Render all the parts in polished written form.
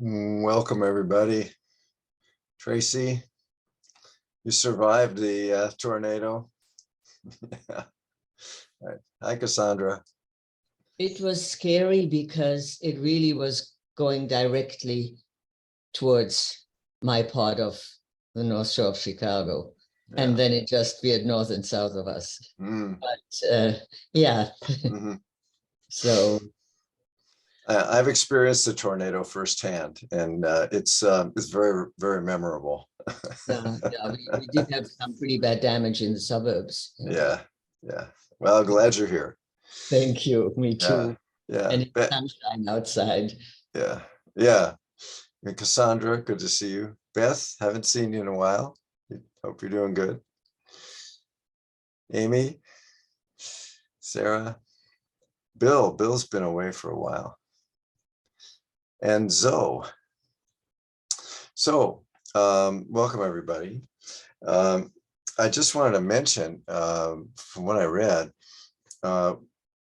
Welcome, everybody. Tracy, you survived the tornado. Yeah. Right. Hi, Cassandra. It was scary because it really was going directly towards my part of the North Shore of Chicago. Yeah. And then it just veered north and south of us. But yeah, so I've experienced the tornado firsthand, and it's very, very memorable. yeah, we did have some pretty bad damage in the suburbs. Yeah. Well, glad you're here. Thank you. Me too. Yeah. And it's sunshine outside. Yeah. And Cassandra, good to see you. Beth, haven't seen you in a while. Hope you're doing good. Amy, Sarah, Bill's been away for a while. And Zoe. So, welcome everybody. I just wanted to mention, from what I read,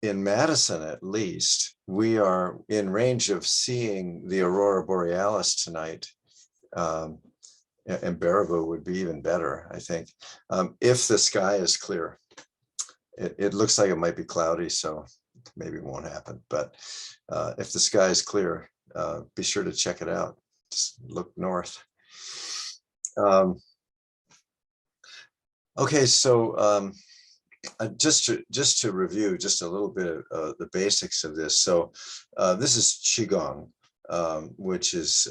in Madison at least, we are in range of seeing the Aurora Borealis tonight. And Baraboo would be even better, I think, if the sky is clear. It looks like it might be cloudy, so maybe it won't happen. But if the sky is clear, be sure to check it out. Just look north. Okay, so just to review just a little bit of the basics of this. So this is Qigong, which is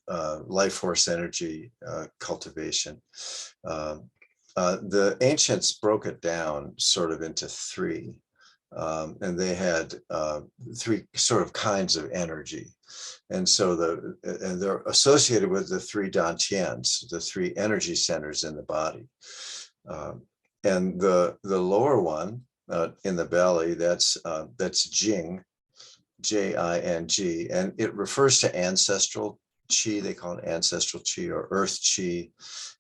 life force energy cultivation. The ancients broke it down sort of into three, and they had three sort of kinds of energy. And so they're associated with the three Tiens, the three energy centers in the body. And the lower one in the belly, that's Jing, Jing, and it refers to ancestral chi. They call it ancestral chi or earth chi,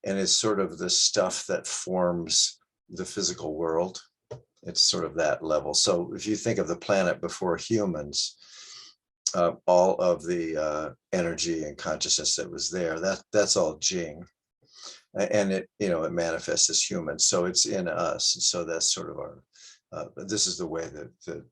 and it's sort of the stuff that forms the physical world. It's sort of that level. So if you think of the planet before humans, all of the energy and consciousness that was there, that's all Jing. And it manifests as humans, so it's in us. And so that's sort of our this is the way that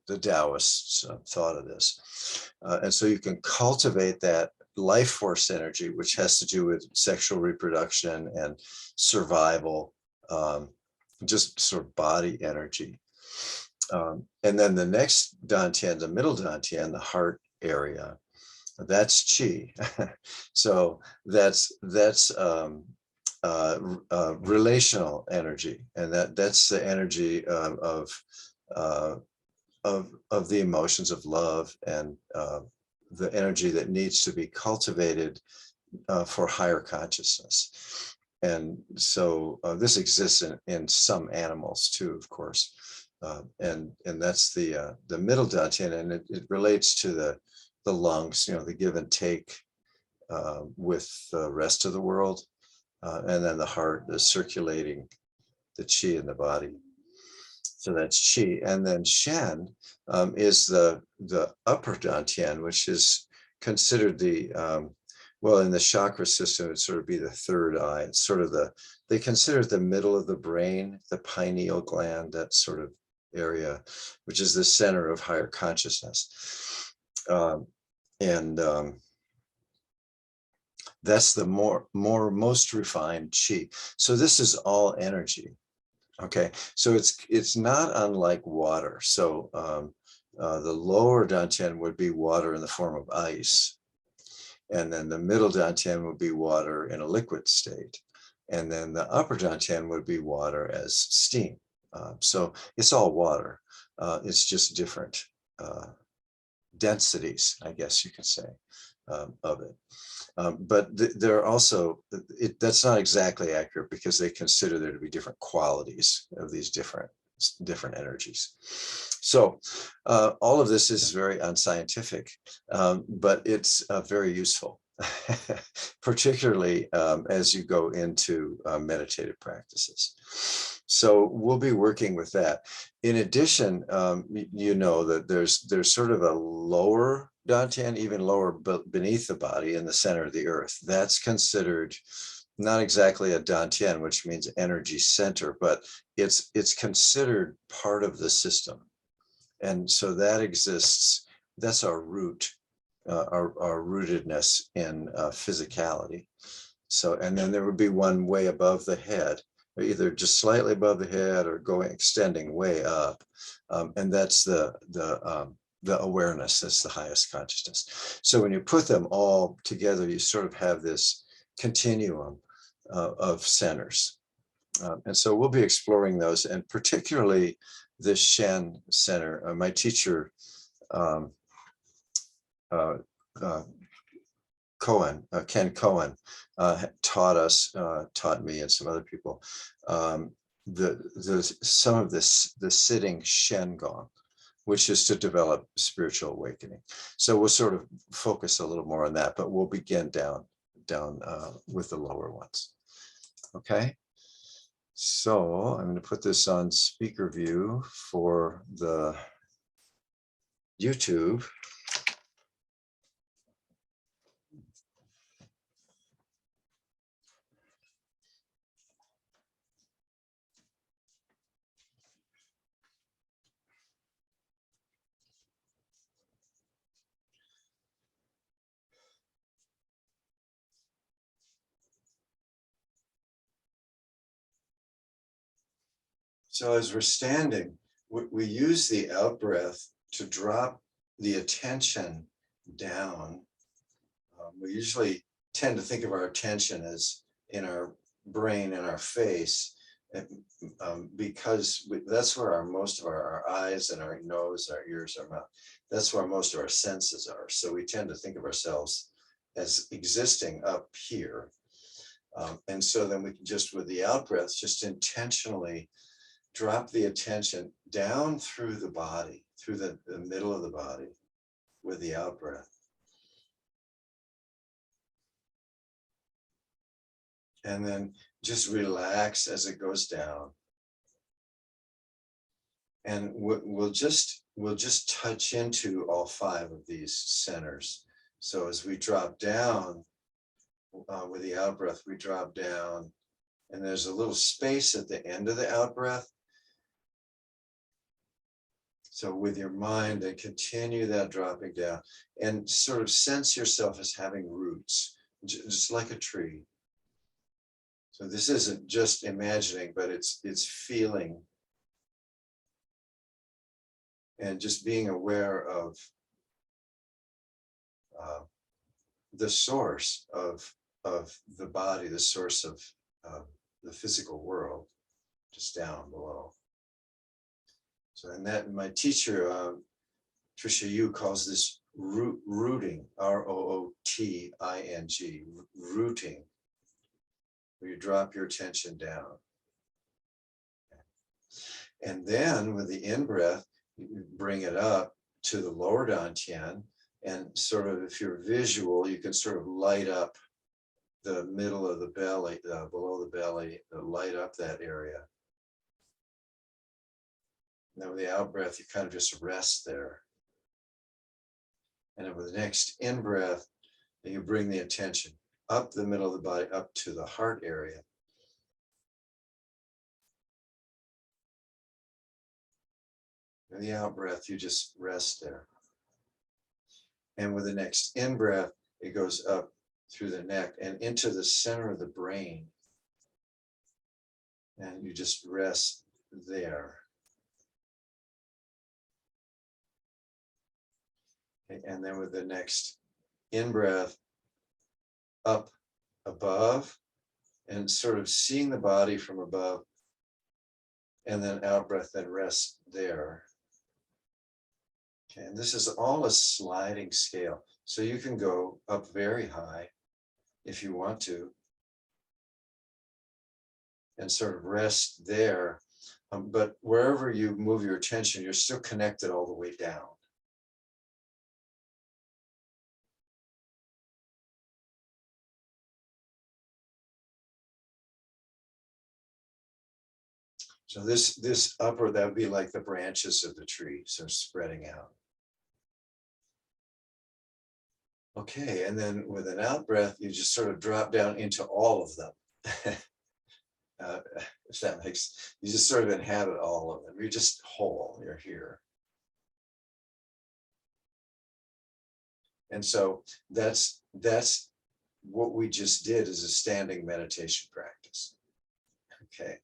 the Taoists thought of this. And so you can cultivate that life force energy, which has to do with sexual reproduction and survival, just sort of body energy. And then the next Dantian, the middle Dantian, the heart area, that's Qi. So that's relational energy, and that's the energy of the emotions of love, and the energy that needs to be cultivated for higher consciousness. And so this exists in some animals too, of course, and that's the middle Dantian, and it relates to the lungs, the give and take with the rest of the world. And then the heart is circulating the qi in the body. So that's qi. And then Shen is the upper Dantian, which is considered well, in the chakra system, it'd sort of be the third eye. It's sort of they consider it the middle of the brain, the pineal gland, that sort of area, which is the center of higher consciousness. That's the most refined qi. So this is all energy. Okay, so it's not unlike water. So the lower Dantian would be water in the form of ice, and then the middle Dantian would be water in a liquid state, and then the upper Dantian would be water as steam. So it's all water. It's just different densities, I guess you could say, of it. But there are also, that's not exactly accurate, because they consider there to be different qualities of these different energies. So all of this is very unscientific, but it's very useful. particularly as you go into meditative practices. So we'll be working with that. In addition, you know that there's sort of a lower dantian, even lower beneath the body in the center of the earth. That's considered not exactly a dantian, which means energy center, but it's considered part of the system. And so that exists, that's our root, our rootedness in physicality. So, and then there would be one way above the head, either just slightly above the head or going, extending way up. And that's the awareness, that's the highest consciousness. So when you put them all together, you sort of have this continuum of centers. And so we'll be exploring those, and particularly the Shen center. My teacher, um, uh, uh, Ken Cohen, taught me and some other people, some of this, the sitting Shen Gong, which is to develop spiritual awakening. So we'll sort of focus a little more on that, but we'll begin down with the lower ones. Okay. So I'm going to put this on speaker view for the YouTube. So as we're standing, we use the out breath to drop the attention down. We usually tend to think of our attention as in our brain and our face, because that's where most of our eyes and our nose, our ears, our mouth, that's where most of our senses are. So we tend to think of ourselves as existing up here. And so then we can just, with the out breath, just intentionally drop the attention down through the body, through the middle of the body with the out breath. And then just relax as it goes down. And we'll just touch into all 5 of these centers. So as we drop down with the out breath, we drop down, and there's a little space at the end of the out breath. So with your mind, then continue that dropping down and sort of sense yourself as having roots, just like a tree. So this isn't just imagining, but it's feeling and just being aware of the source of the body, the source of the physical world, just down below. So, and that my teacher, Trisha Yu, calls this rooting, rooting, rooting, where you drop your attention down. And then with the in-breath, you bring it up to the lower dantian, and sort of, if you're visual, you can sort of light up the middle of the belly, below the belly, light up that area. And then with the out breath, you kind of just rest there. And then with the next in breath, you bring the attention up the middle of the body, up to the heart area. And the out breath, you just rest there. And with the next in breath, it goes up through the neck and into the center of the brain. And you just rest there. And then with the next in breath, up above, and sort of seeing the body from above, and then out breath, then rest there. Okay, and this is all a sliding scale. So you can go up very high if you want to, and sort of rest there. But wherever you move your attention, you're still connected all the way down. So this upper, that would be like the branches of the tree, so spreading out. Okay, and then with an out breath, you just sort of drop down into all of them. If that makes, you just sort of inhabit all of them. You're just whole, you're here. And so that's what we just did as a standing meditation practice. Okay,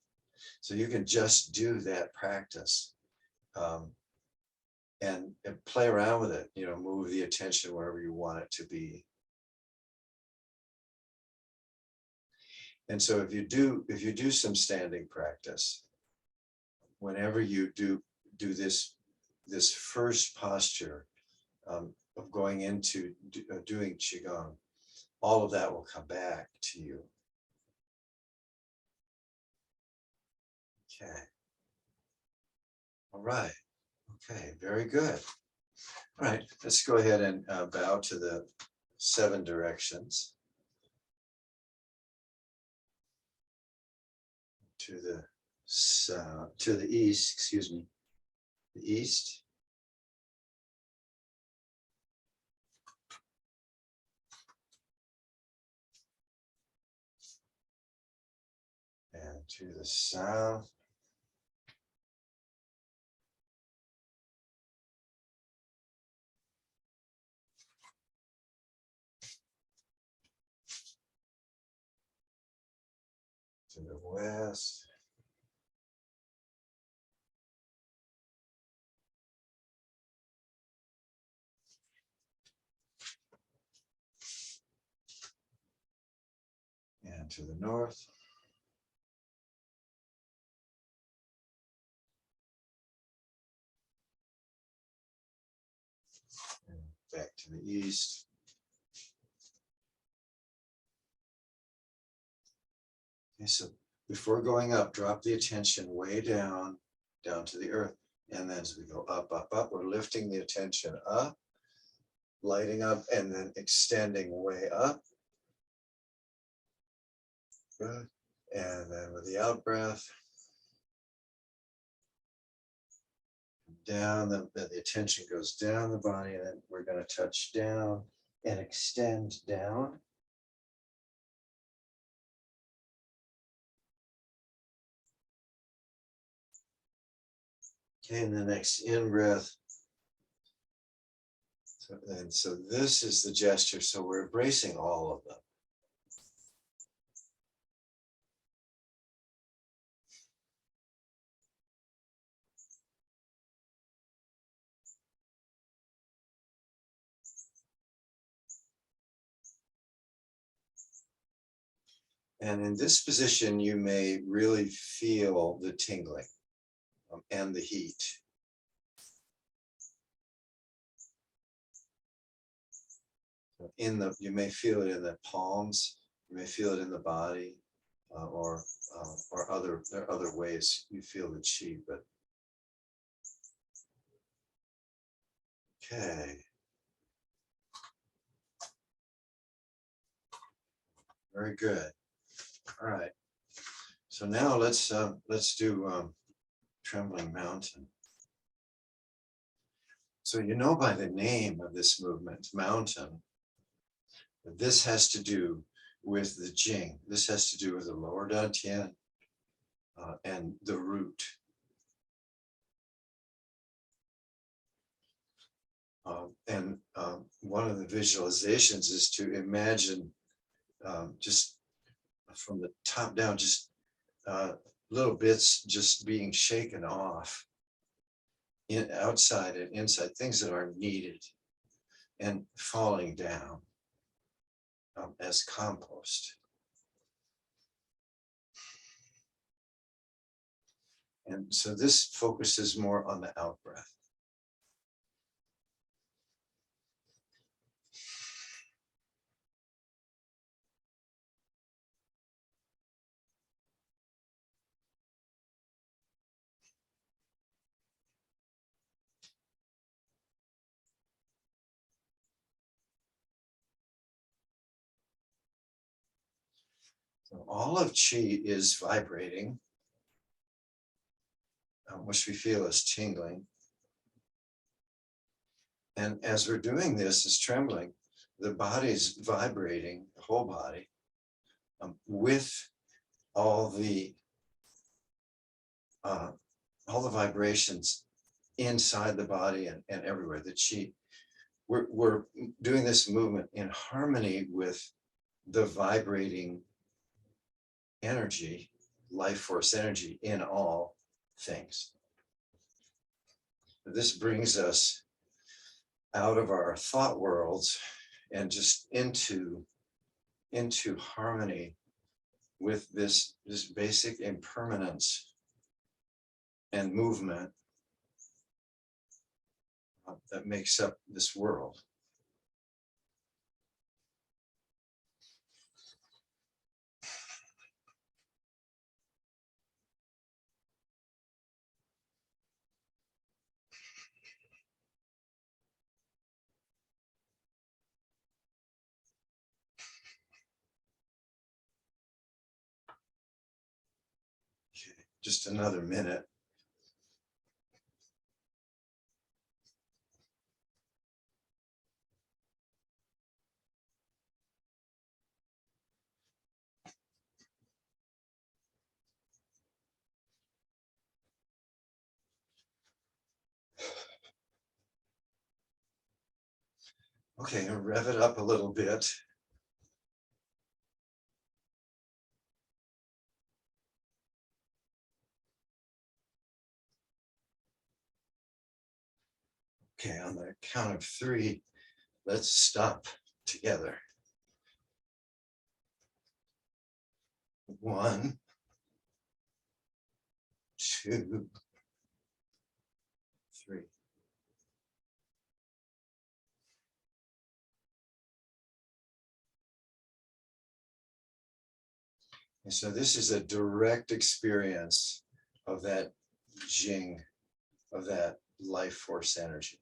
so you can just do that practice and play around with it, you know, move the attention wherever you want it to be. And so if you do some standing practice, whenever you do this first posture of going into doing Qigong, all of that will come back to you. Okay. All right. Okay, very good. All right, let's go ahead and bow to the 7 directions. To the south, to the east, excuse me, the east. And to the south. To the west. And to the north. And back to the east. Okay, so before going up, drop the attention way down to the earth. And then as we go up, up, up, we're lifting the attention up, lighting up, and then extending way up. Good. And then with the out breath, down, the attention goes down the body, and then we're going to touch down and extend down. Okay, and the next in breath. So this is the gesture. So we're embracing all of them. And in this position, you may really feel the tingling and the heat. You may feel it in the palms, you may feel it in the body, or there are other ways you feel the chi, but okay. Very good. All right. So now let's do Trembling Mountain. So you know by the name of this movement, mountain, that this has to do with the Jing. This has to do with the lower Tiens and the root. One of the visualizations is to imagine just from the top down, just little bits just being shaken off, outside and inside, things that are needed and falling down as compost. And so this focuses more on the out breath. So all of chi is vibrating. which we feel is tingling. And as we're doing this, it's trembling, the body's vibrating, the whole body, with all the vibrations inside the body and everywhere, the chi. We're doing this movement in harmony with the vibrating energy, life force energy in all things. This brings us out of our thought worlds and just into harmony with this basic impermanence and movement that makes up this world. Okay, just another minute. Okay, and rev it up a little bit. Okay, on the count of 3, let's stop together. 1, 2, 3. And so this is a direct experience of that Jing, of that life force energy.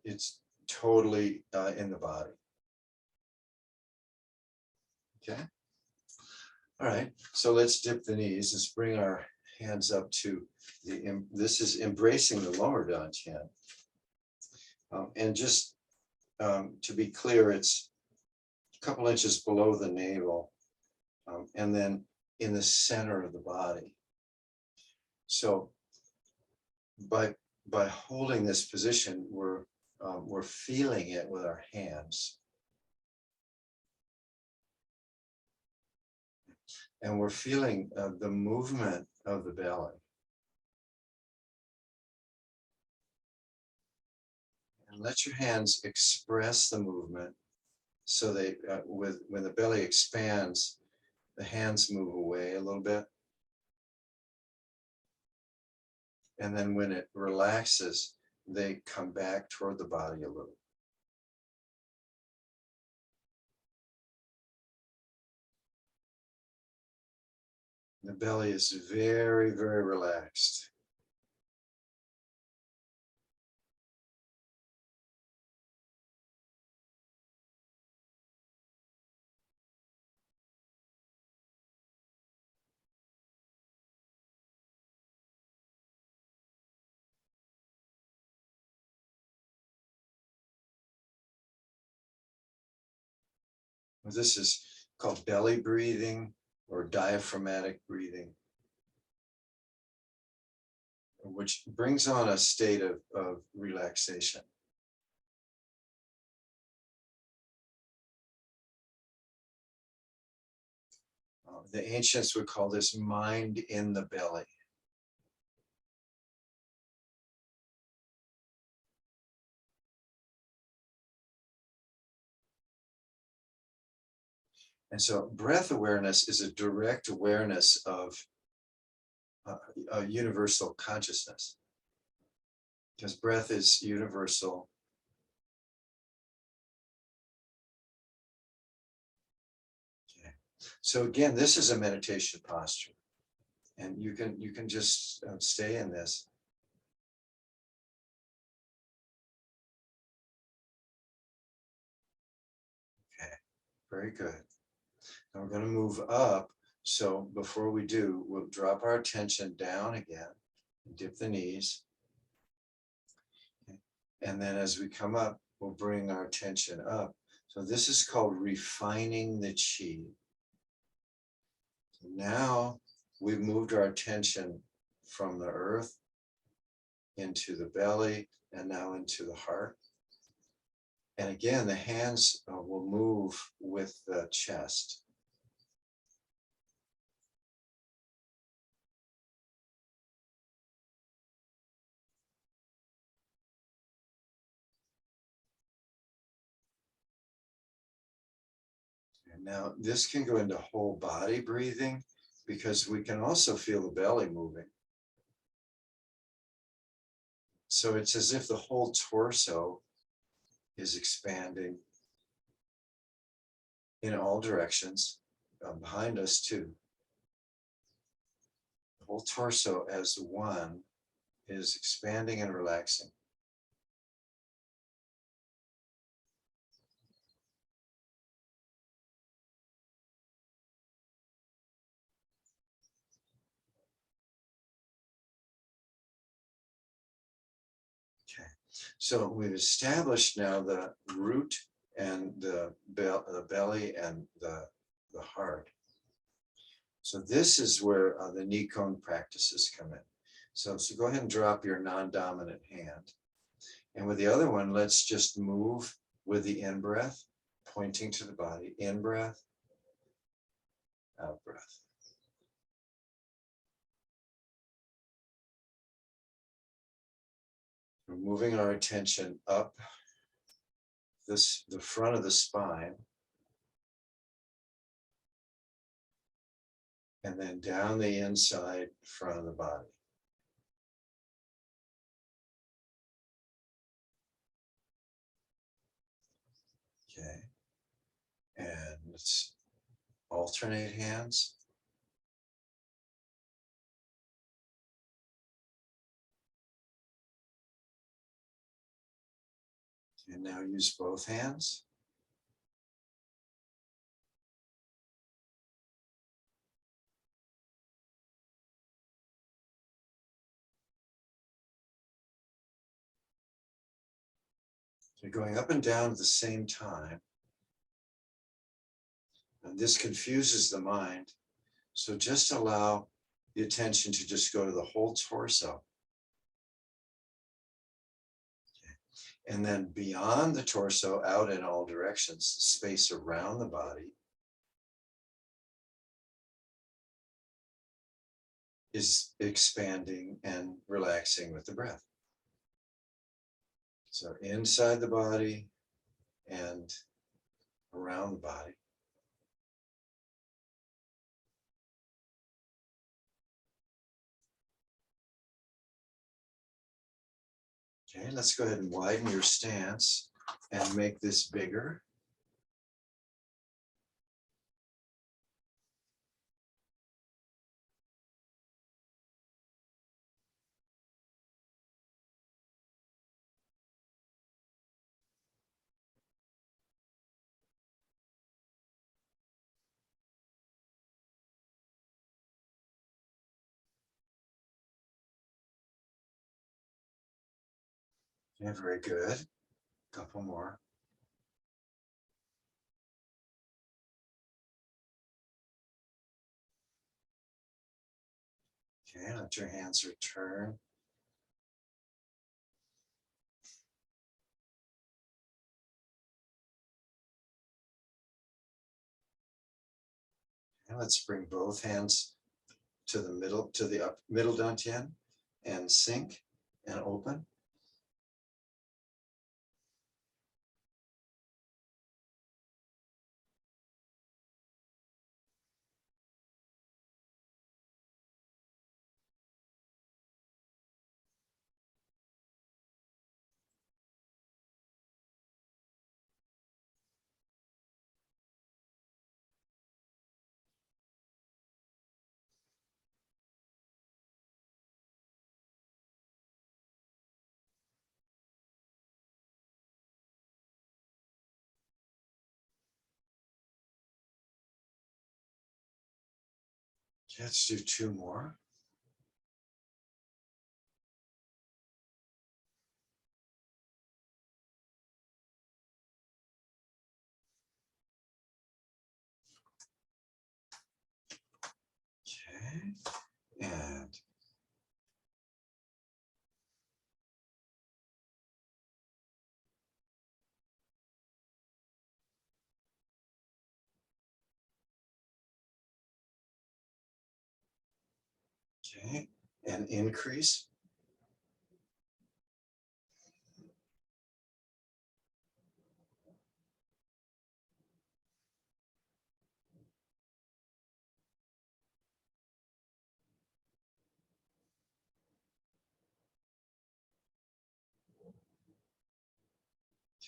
It's totally in the body. Okay. All right. So let's dip the knees. Let's bring our hands up to this is embracing the lower Dantian. And just to be clear, it's a couple inches below the navel, and then in the center of the body. So by holding this position, we're feeling it with our hands. And we're feeling the movement of the belly. And let your hands express the movement so they, when the belly expands, the hands move away a little bit. And then when it relaxes, they come back toward the body a little. The belly is very, very relaxed. This is called belly breathing or diaphragmatic breathing, which brings on a state of relaxation. The ancients would call this mind in the belly. And so breath awareness is a direct awareness of a universal consciousness, because breath is universal. Okay. So again, this is a meditation posture, and you can just stay in this. Okay, very good. Now we're going to move up So before we do, we'll drop our attention down again, dip the knees. And then as we come up, we'll bring our attention up. So this is called refining the qi. Now we've moved our attention from the earth into the belly and now into the heart. And again, the hands will move with the chest. And now this can go into whole body breathing because we can also feel the belly moving. So it's as if the whole torso is expanding in all directions, behind us too. The whole torso as one is expanding and relaxing. Okay, so we've established now the root and the belly and the heart. So this is where the Qigong practices come in. So go ahead and drop your non-dominant hand. And with the other one, let's just move with the in-breath, pointing to the body. In-breath, out-breath. We're moving our attention up the front of the spine, and then down the inside front of the body. Okay, and let's alternate hands. And now use both hands. So going up and down at the same time. And this confuses the mind. So just allow the attention to just go to the whole torso. Okay. And then beyond the torso, out in all directions, space around the body is expanding and relaxing with the breath. So inside the body and around the body. Okay, let's go ahead and widen your stance and make this bigger. Yeah, very good. Couple more. Okay, let your hands return. And let's bring both hands to the middle, to the middle dantian, and sink and open. Let's do two more. Okay, and okay, and increase.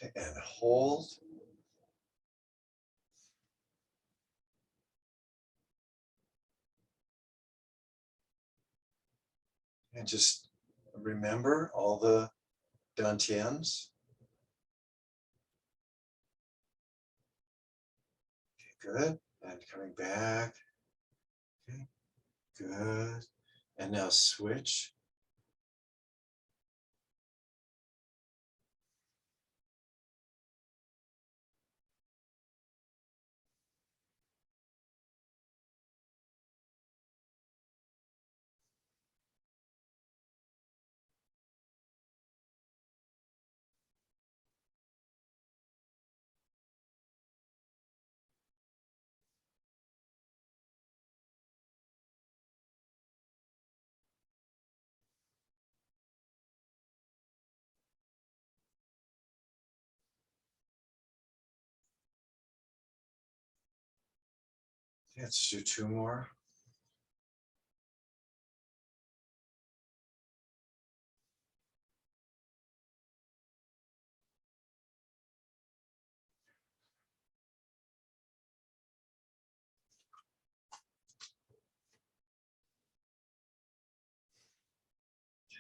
Okay, and hold. And just remember all the dantians. Okay, good. And coming back. Okay, good. And now switch. Let's do two more.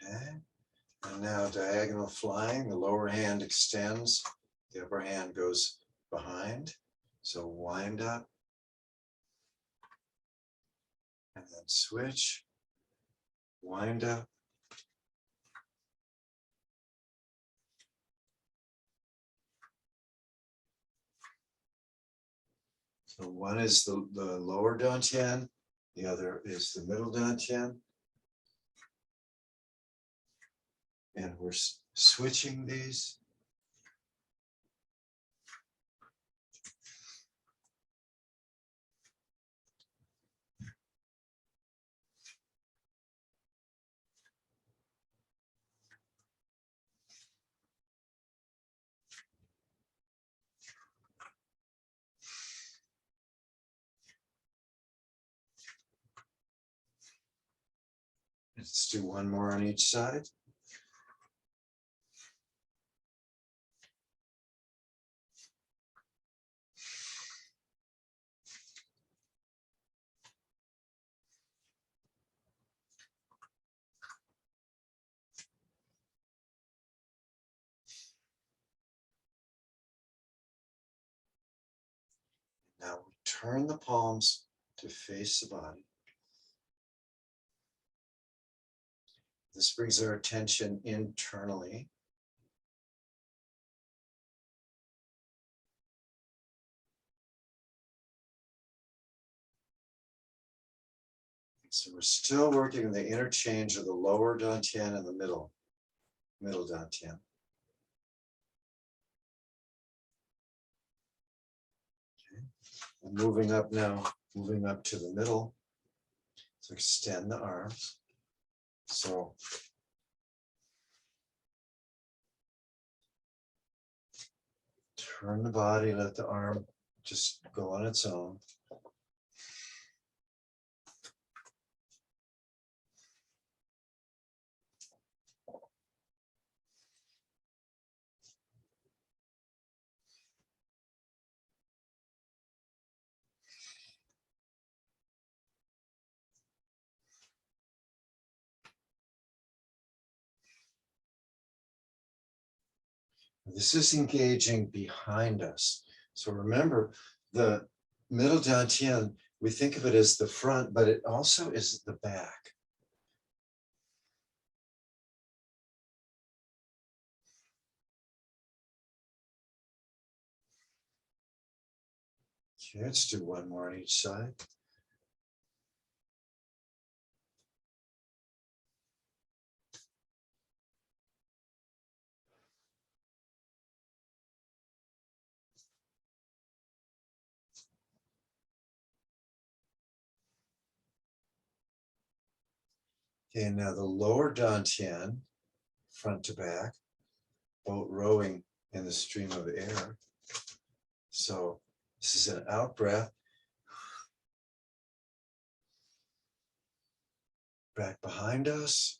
Okay. And now diagonal flying, the lower hand extends, the upper hand goes behind. So wind up and then switch, wind up. So one is the lower dantian, the other is the middle dantian. And we're switching these. Let's do one more on each side. Now we turn the palms to face the body. This brings our attention internally. So we're still working on the interchange of the lower dantian and the middle dantian. Okay. And moving up now, moving up to the middle. So extend the arms. So turn the body, let the arm just go on its own. This is engaging behind us. So remember, the middle dantian, we think of it as the front, but it also is the back. Okay, let's do one more on each side. Okay, now the lower dantian, front to back, boat rowing in the stream of air. So this is an out breath. Back behind us.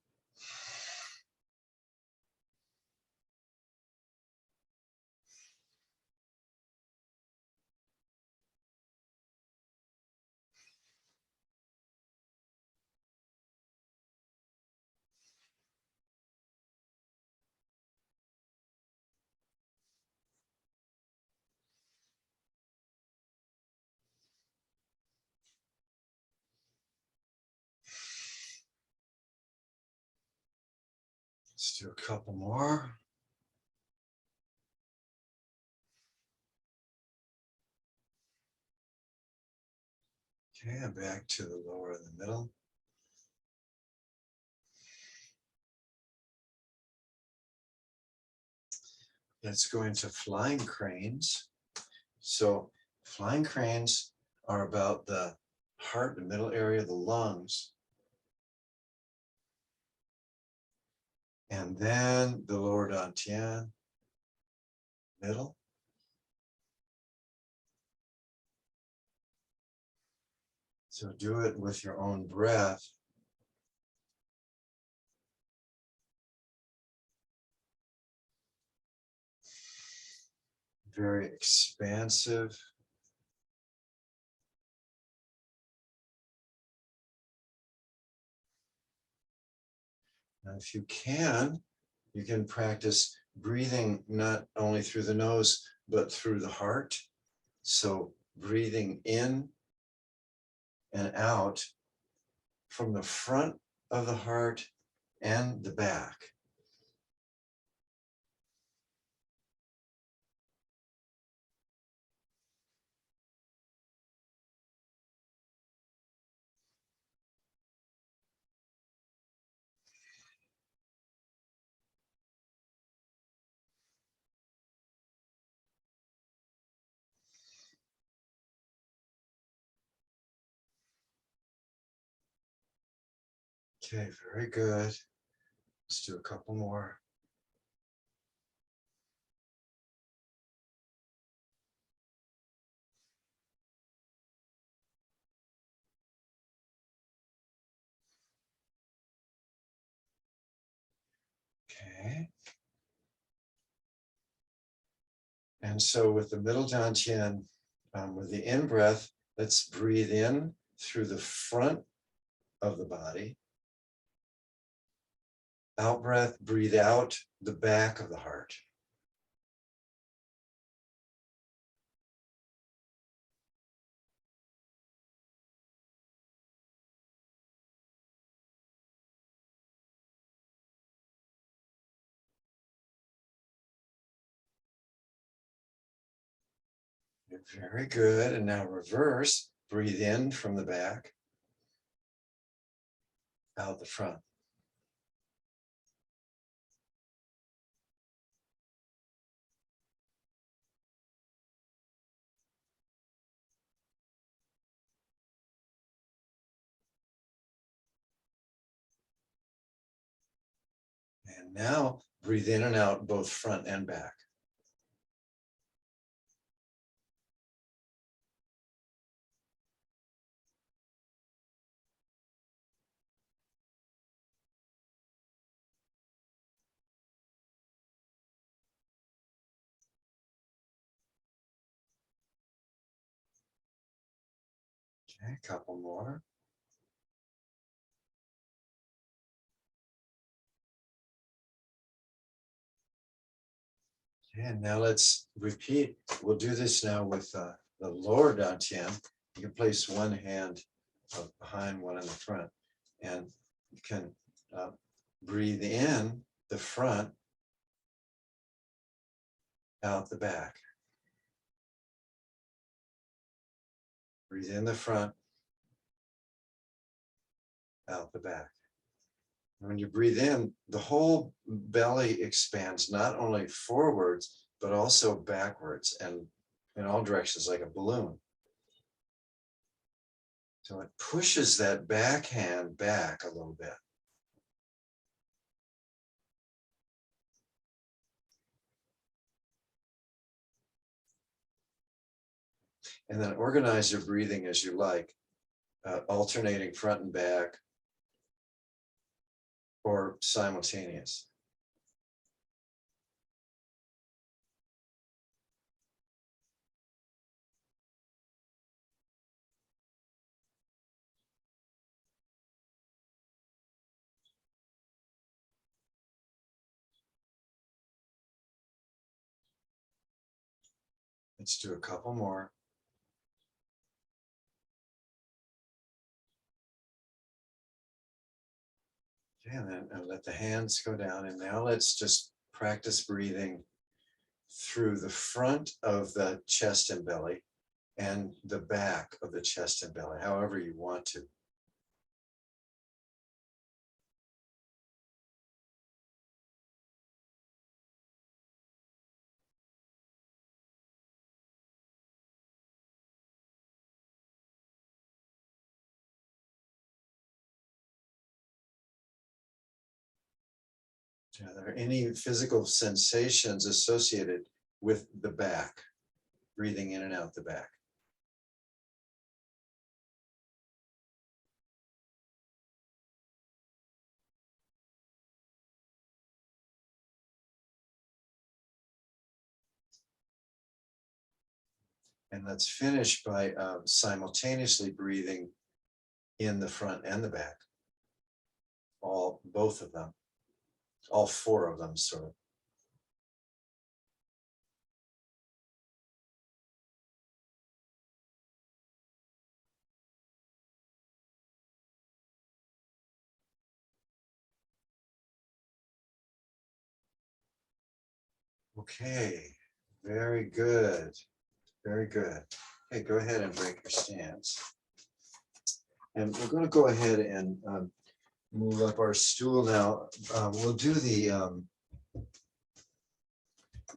Let's do a couple more. Okay, and back to the lower in the middle. Let's go into flying cranes. So flying cranes are about the heart, the middle area of the lungs. And then the lower dantian, middle. So do it with your own breath. Very expansive. Now, if you can practice breathing not only through the nose, but through the heart. So breathing in and out from the front of the heart and the back. Okay, very good. Let's do a couple more. Okay. And so with the middle dantian, with the in-breath, let's breathe in through the front of the body. Out breath, breathe out the back of the heart. Very good. And now reverse, breathe in from the back, out the front. And now breathe in and out both front and back. Okay, a couple more. Okay, and now let's repeat. We'll do this now with the lower dantian. You can place one hand behind, one in the front, and you can breathe in the front, out the back. Breathe in the front, out the back. And when you breathe in, the whole belly expands, not only forwards, but also backwards and in all directions like a balloon. So it pushes that back hand back a little bit. And then organize your breathing as you like, alternating front and back or simultaneous. Let's do a couple more. Okay, and then let the hands go down. And now let's just practice breathing through the front of the chest and belly and the back of the chest and belly, however you want to. Are there any physical sensations associated with the back, breathing in and out the back? And let's finish by simultaneously breathing in the front and the back. Both of them, all four of them, sort of. Okay, very good, very good. Okay, go ahead and break your stance. And we're going to go ahead and move up our stool now. We'll do the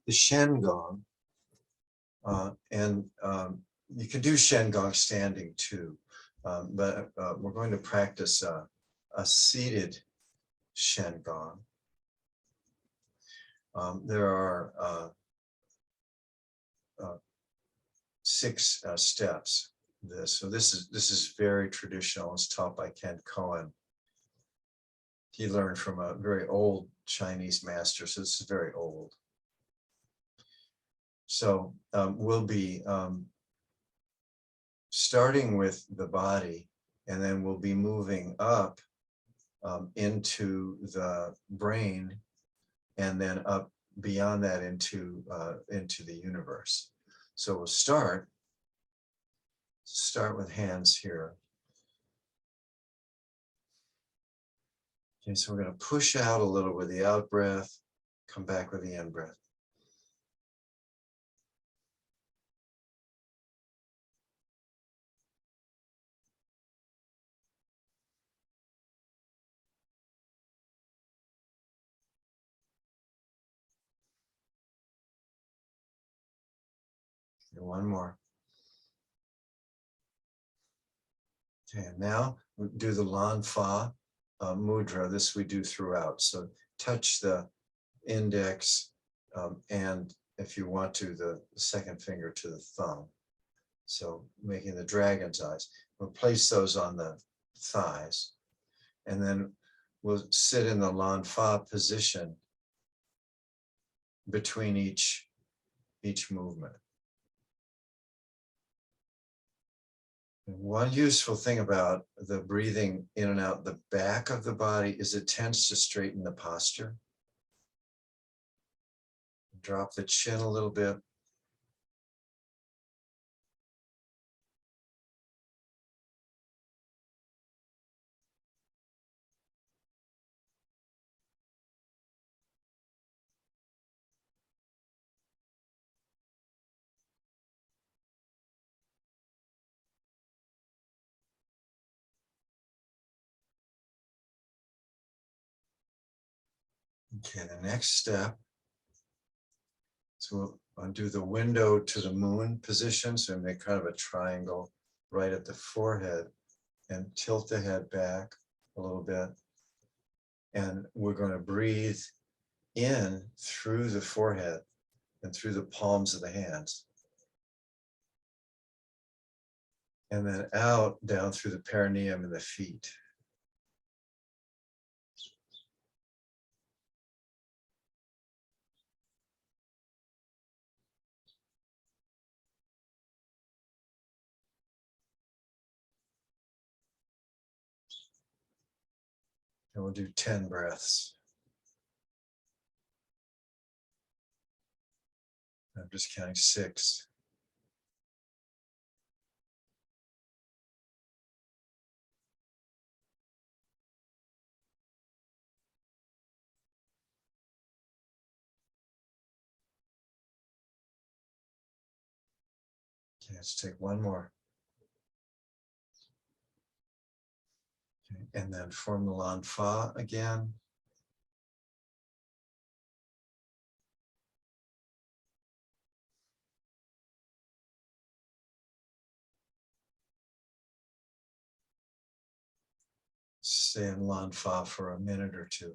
Shen Gong. And you can do Shen Gong standing too. But we're going to practice a seated Shen Gong. There are 6 steps. So this is very traditional. It's taught by Ken Cohen. He learned from a very old Chinese master, so this is very old. So we'll be starting with the body, and then we'll be moving up into the brain, and then up beyond that into the universe. So we'll start with hands here. Okay, so we're going to push out a little with the out breath, come back with the in breath. And one more. Okay, and now we do the Lan Fa mudra. This we do throughout. So touch the index and, if you want to, the second finger to the thumb. So making the dragon's eyes. We'll place those on the thighs, and then we'll sit in the Lan Fa position between each movement. One useful thing about the breathing in and out the back of the body is it tends to straighten the posture. Drop the chin a little bit. Okay, the next step. So we'll undo the window to the moon position. So make kind of a triangle right at the forehead and tilt the head back a little bit. And we're going to breathe in through the forehead and through the palms of the hands. And then out down through the perineum and the feet. And we'll do 10 breaths. I'm just counting 6. Okay, let's take one more. Okay, and then form the Lan Fa again. Stay in Lan Fa for a minute or two.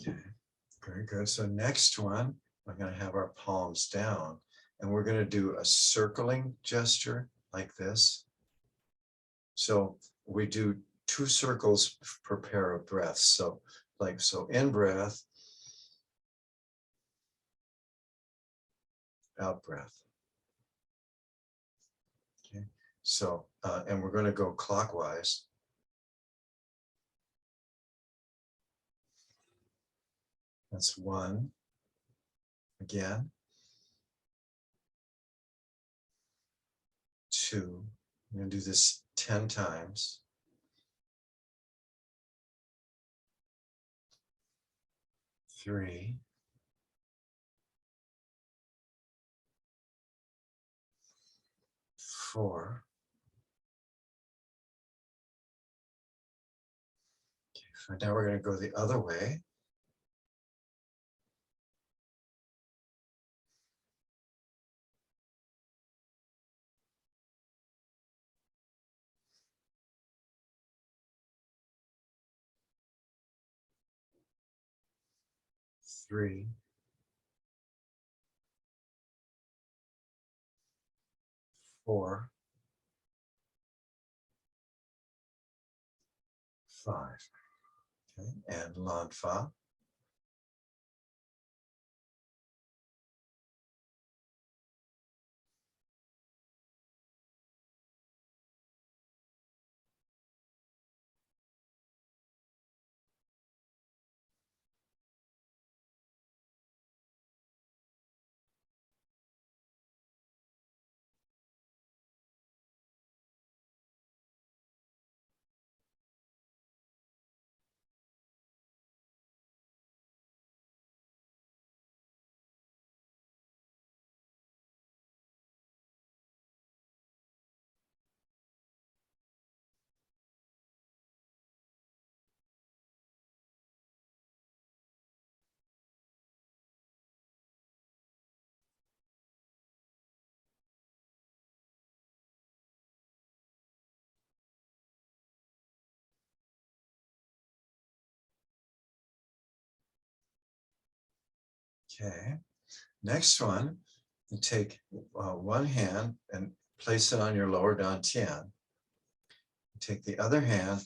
Okay, very good. So next one, we're going to have our palms down and we're going to do a circling gesture like this. So we do 2 circles per pair of breaths. So in breath, out breath. Okay, so, and we're going to go clockwise. That's 1. Again. 2. I'm going to do this 10 times. 3. 4. Okay, so now we're going to go the other way. 3. 4. 5. Okay, and Lan Fa. Okay, next one, you take one hand and place it on your lower dantian. Take the other hand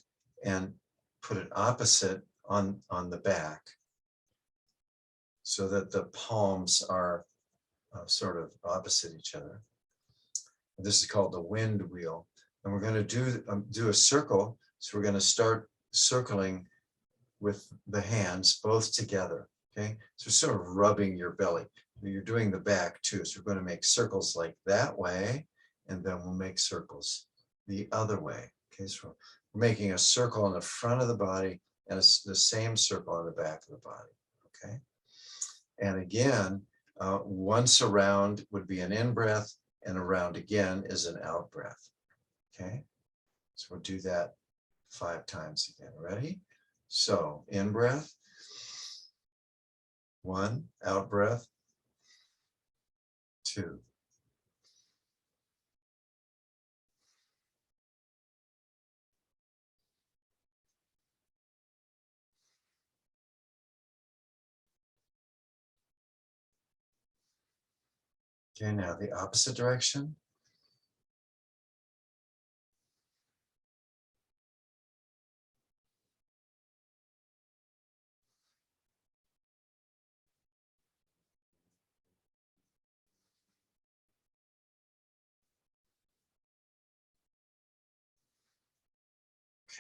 and put it opposite on the back. so that the palms are sort of opposite each other. This is called the wind wheel. And we're going to do a circle. So we're going to start circling with the hands both together. Okay, so sort of rubbing your belly. You're doing the back too. So we're going to make circles like that way, and then we'll make circles the other way. Okay, so we're making a circle on the front of the body and it's the same circle on the back of the body. Okay, and again, once around would be an in breath, and around again is an out breath. Okay, so we'll do that 5 times again. Ready? So in breath, 1, out breath, 2. Okay, now the opposite direction.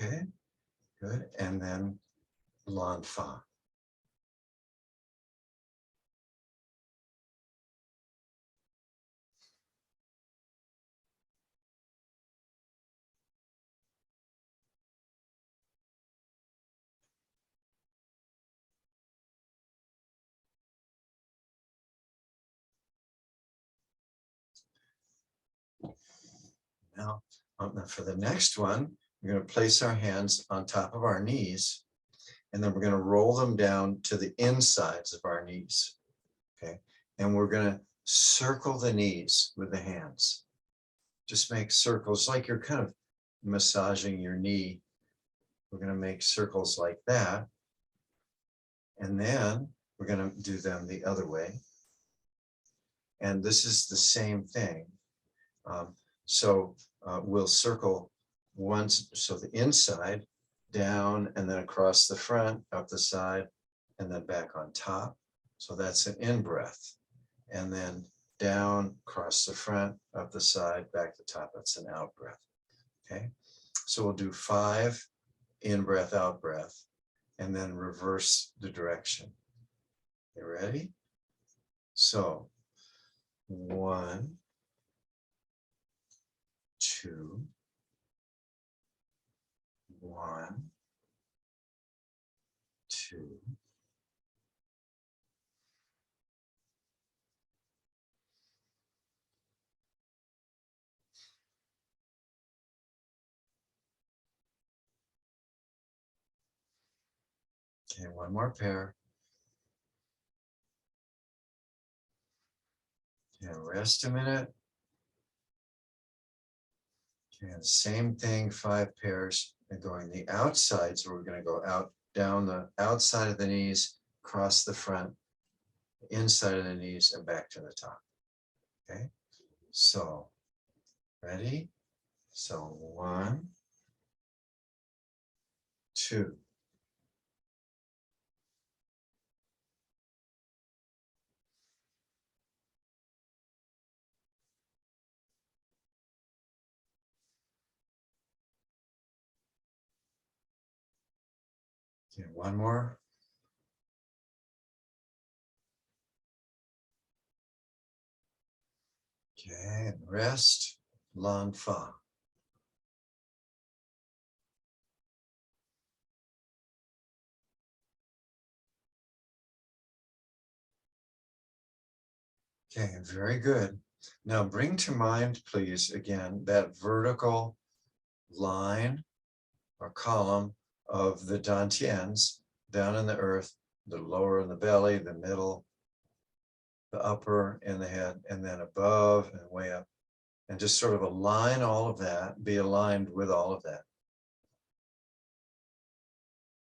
Okay, good. And then Lan Fa. Now, for the next one, we're going to place our hands on top of our knees, and then we're going to roll them down to the insides of our knees. Okay, and we're going to circle the knees with the hands. Just make circles like you're kind of massaging your knee. We're going to make circles like that. And then we're going to do them the other way. And this is the same thing. We'll circle once, so the inside, down, and then across the front, up the side, and then back on top. So that's an in breath. And then down, across the front, up the side, back to top. That's an out breath. Okay, so we'll do 5 in breath, out breath, and then reverse the direction. You ready? So 1, 2, 1, 2. Okay, one more pair. Okay, rest a minute. Okay, and same thing, 5 pairs, and going the outside. So we're going to go out, down the outside of the knees, across the front, inside of the knees, and back to the top. Okay, so ready? So 1, 2. Okay, one more. Okay, and rest, Lan Fa. Okay, very good. Now bring to mind, please, again, that vertical line or column of the dantians down in the earth, the lower in the belly, the middle, the upper in the head, and then above and way up. And just sort of align all of that, be aligned with all of that.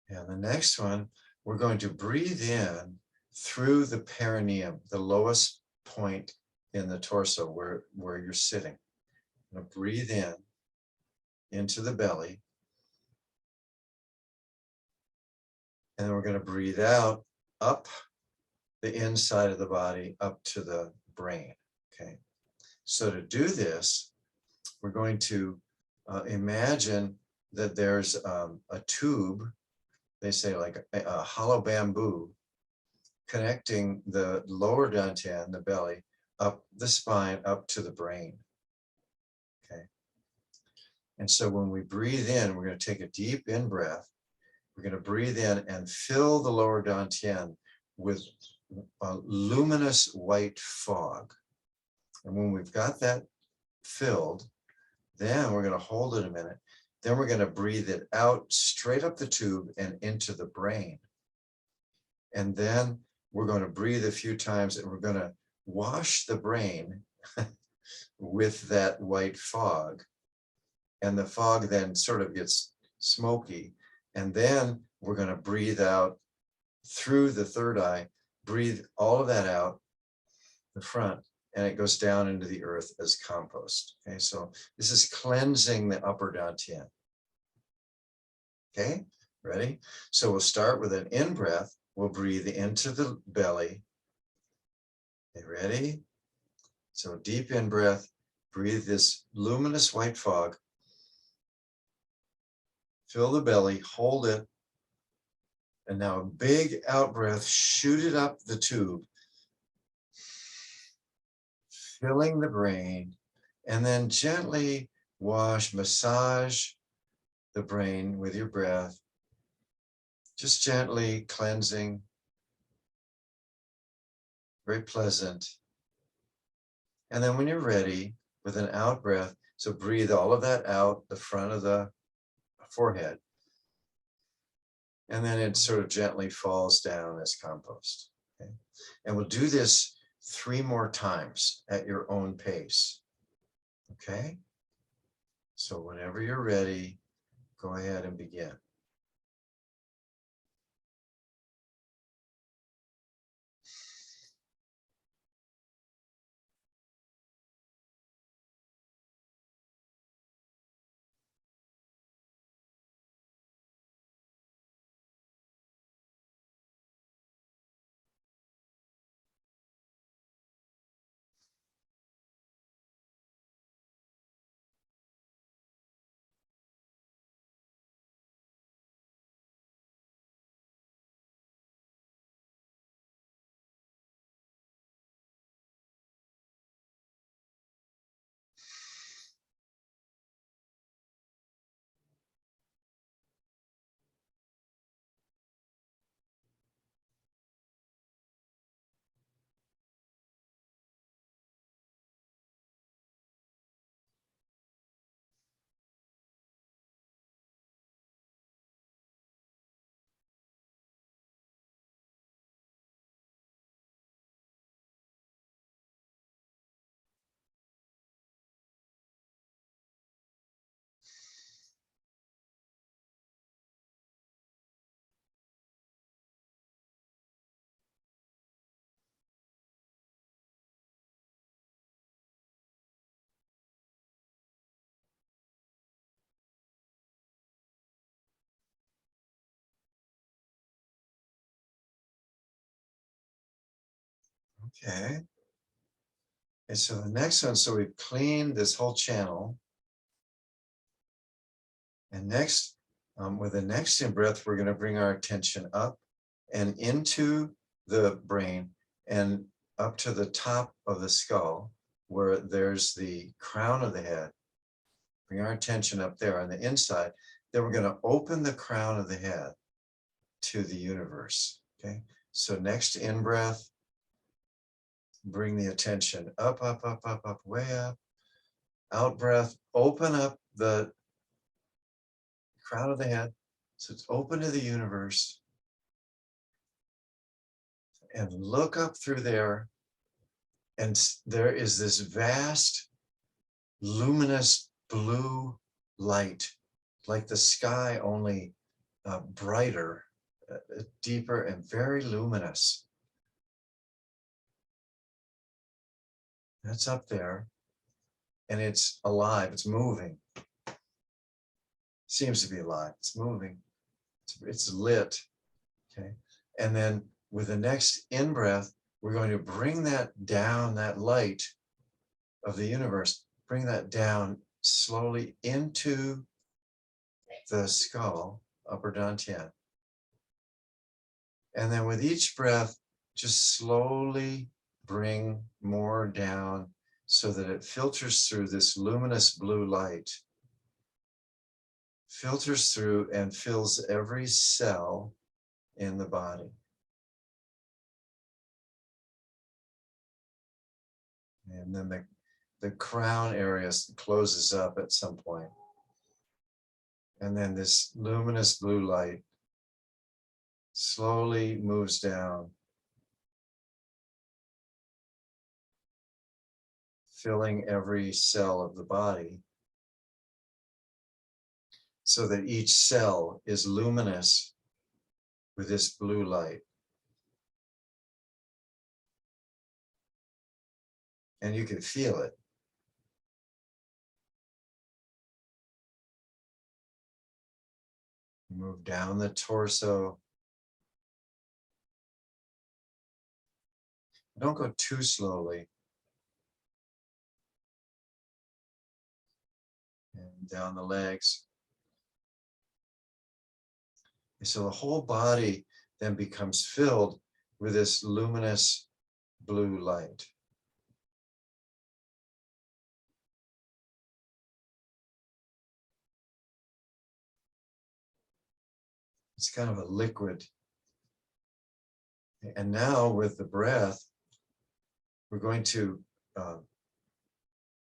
And the next one, we're going to breathe in through the perineum, the lowest point in the torso where you're sitting. Now breathe in into the belly. And then we're going to breathe out up the inside of the body up to the brain. Okay. So to do this, we're going to imagine that there's a tube, they say like a hollow bamboo, connecting the lower dantian, the belly, up the spine, up to the brain. Okay. And so when we breathe in, we're going to take a deep in breath. We're going to breathe in and fill the lower dantian with a luminous white fog. And when we've got that filled, then we're going to hold it a minute. Then we're going to breathe it out straight up the tube and into the brain. And then we're going to breathe a few times and we're going to wash the brain with that white fog. And the fog then sort of gets smoky. And then we're going to breathe out through the third eye, breathe all of that out the front, and it goes down into the earth as compost. Okay, so this is cleansing the upper dantian. Okay, ready? So we'll start with an in breath. We'll breathe into the belly. Okay, ready? So deep in breath, breathe this luminous white fog. Fill the belly, hold it. And now a big out breath, shoot it up the tube, filling the brain, and then gently massage the brain with your breath, just gently cleansing, very pleasant. And then when you're ready, with an out breath, so breathe all of that out the front of the forehead. And then it sort of gently falls down as compost. Okay? And we'll do this 3 more times at your own pace. Okay? So whenever you're ready, go ahead and begin. Okay. And so the next one, so we've cleaned this whole channel. And next, with the next in breath, we're going to bring our attention up and into the brain and up to the top of the skull, where there's the crown of the head. Bring our attention up there on the inside. Then we're going to open the crown of the head to the universe. Okay. So next in breath, bring the attention up, up, up, up, up, way up. Out breath, open up the crown of the head. So it's open to the universe. And look up through there. And there is this vast, luminous blue light, like the sky, only brighter, deeper, and very luminous. That's up there. And it's alive, it's moving. Seems to be alive, it's moving. It's lit. Okay. And then with the next in-breath, we're going to bring that down, that light of the universe, bring that down slowly into the skull, upper dantian. And then with each breath, just slowly bring more down so that it filters through this luminous blue light, filters through and fills every cell in the body. And then the crown area closes up at some point. And then this luminous blue light slowly moves down, filling every cell of the body so that each cell is luminous with this blue light. And you can feel it. Move down the torso. Don't go too slowly. And down the legs. And so the whole body then becomes filled with this luminous blue light. It's kind of a liquid. And now with the breath, we're going to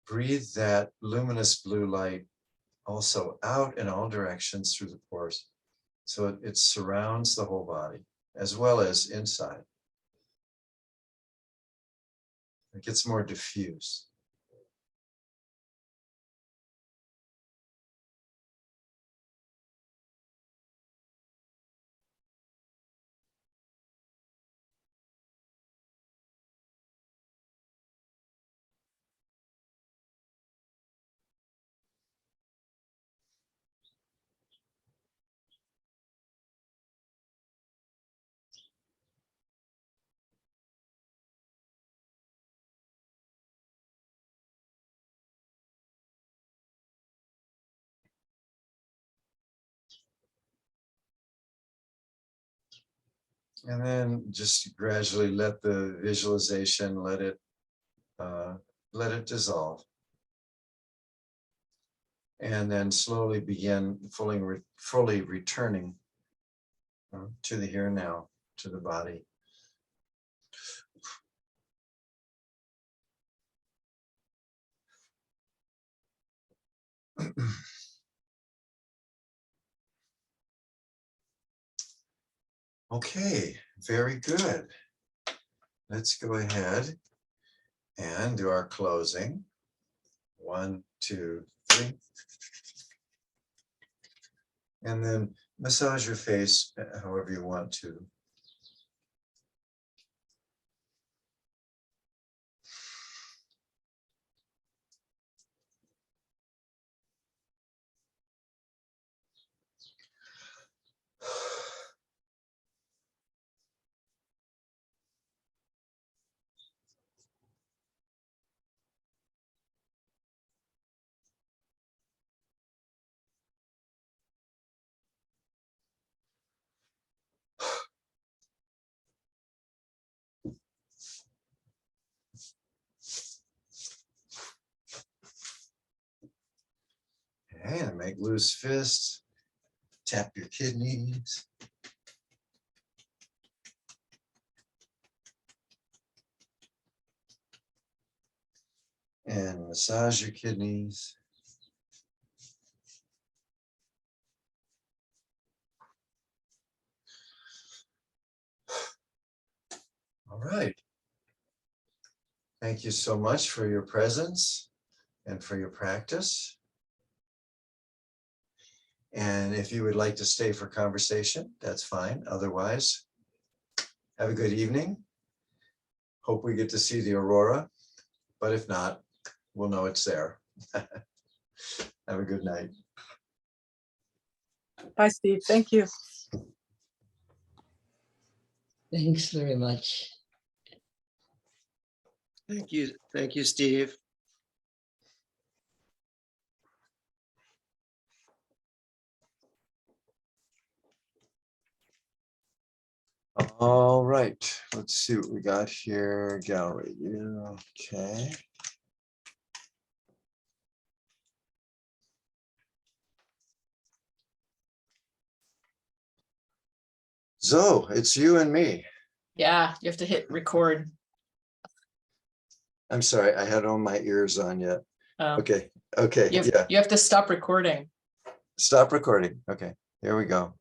breathe that luminous blue light also out in all directions through the pores. So it surrounds the whole body as well as inside. It gets more diffuse. And then just gradually let the visualization, let it dissolve. And then slowly begin fully returning to the here and now, to the body. Okay, very good. Let's go ahead and do our closing. 1, 2, 3. And then massage your face however you want to. And make loose fists. Tap your kidneys. And massage your kidneys. All right. Thank you so much for your presence and for your practice. And if you would like to stay for conversation, that's fine. Otherwise, have a good evening. Hope we get to see the aurora, but if not, we'll know it's there. Have a good night. Bye, Steve. Thank you. Thanks very much. Thank you. Thank you, Steve. All right, let's see what we got here. Gallery, yeah, okay. So it's you and me. Yeah, you have to hit record. I'm sorry, I had all my ears on yet. Um, Okay, okay, yeah. you have to stop recording. Stop recording. Okay, here we go.